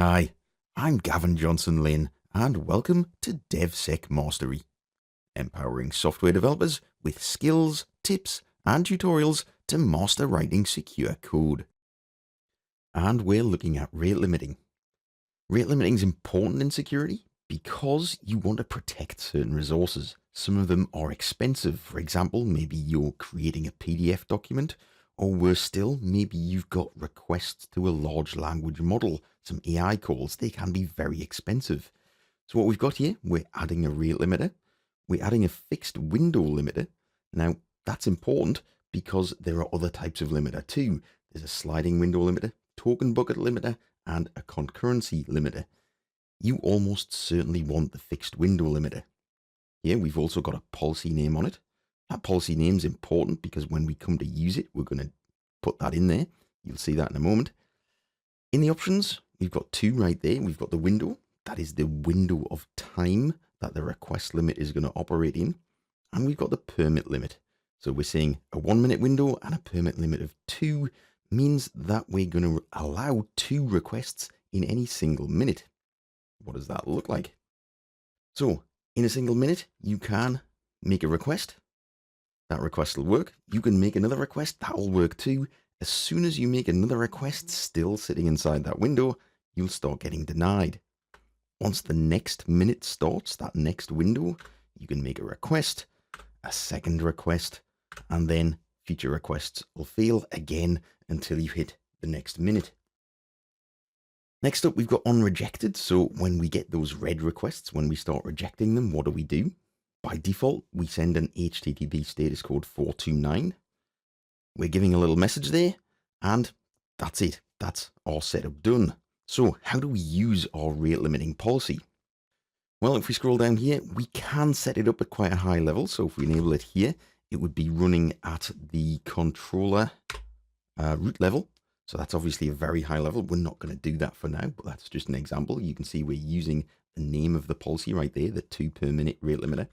Hi, I'm Gavin Johnson Lynn, and welcome to DevSec Mastery, empowering software developers with skills, tips, and tutorials to master writing secure code. And we're looking at rate limiting. Rate limiting is important in security because you want to protect certain resources. Some of them are expensive. For example, maybe you're creating a PDF document, or worse still, maybe you've got requests to a large language model, some AI calls. They can be very expensive. So what we've got here, we're adding a rate limiter. We're adding a fixed window limiter. Now, that's important because there are other types of limiter too. There's a sliding window limiter, token bucket limiter, and a concurrency limiter. You almost certainly want the fixed window limiter. Here we've also got a policy name on it. That policy name is important because when we come to use it, we're going to put that in there. You'll see that in a moment. In the options, we've got two right there. We've got the window. That is the window of time that the request limit is going to operate in. And we've got the permit limit. So we're saying a 1 minute window and a permit limit of 2 means that we're going to allow 2 requests in any single minute. What does that look like? So in a single minute, you can make a request. That request will work. You can make another request. That will work too. As soon as you make another request still sitting inside that window, you'll start getting denied. Once the next minute starts, that next window, you can make a request, a second request, and then future requests will fail again until you hit the next minute. Next up, we've got unrejected. So when we get those red requests, when we start rejecting them, what do? By default, we send an HTTP status code 429. We're giving a little message there, and that's it. That's our setup done. So how do we use our rate limiting policy? Well, if we scroll down here, we can set it up at quite a high level. So if we enable it here, it would be running at the controller root level. So that's obviously a very high level. We're not going to do that for now, but that's just an example. You can see we're using the name of the policy right there, the 2 per minute rate limiter.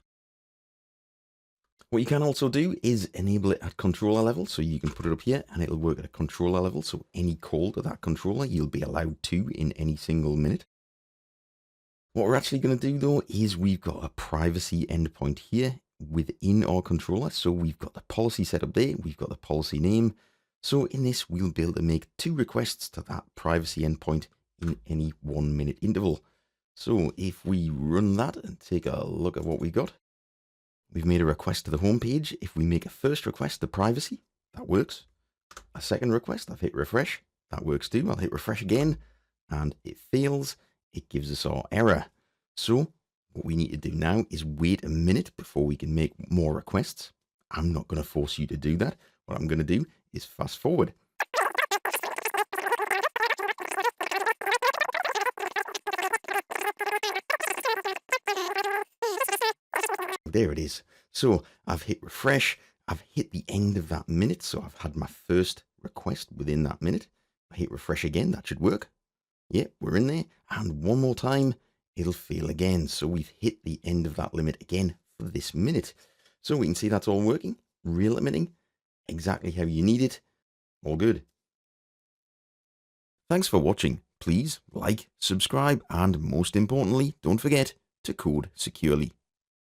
What you can also do is enable it at controller level. So you can put it up here and it'll work at a controller level. So any call to that controller, you'll be allowed to in any single minute. What we're actually going to do though is we've got a privacy endpoint here within our controller. So we've got the policy set up there. We've got the policy name. So in this, we'll be able to make 2 requests to that privacy endpoint in any 1 minute interval. So if we run that and take a look at what we got, we've made a request to the home page. If we make a first request to privacy, that works. A second request, I've hit refresh. That works too. I'll hit refresh again and it fails. It gives us our error. So what we need to do now is wait a minute before we can make more requests. I'm not going to force you to do that. What I'm going to do is fast forward. There it is. So I've hit refresh. I've hit the end of that minute. So I've had my first request within that minute. I hit refresh again. That should work. Yep, we're in there. And one more time, it'll fail again. So we've hit the end of that limit again for this minute. So we can see that's all working. Real limiting, exactly how you need it. All good. Thanks for watching. Please like, subscribe, and most importantly, don't forget to code securely.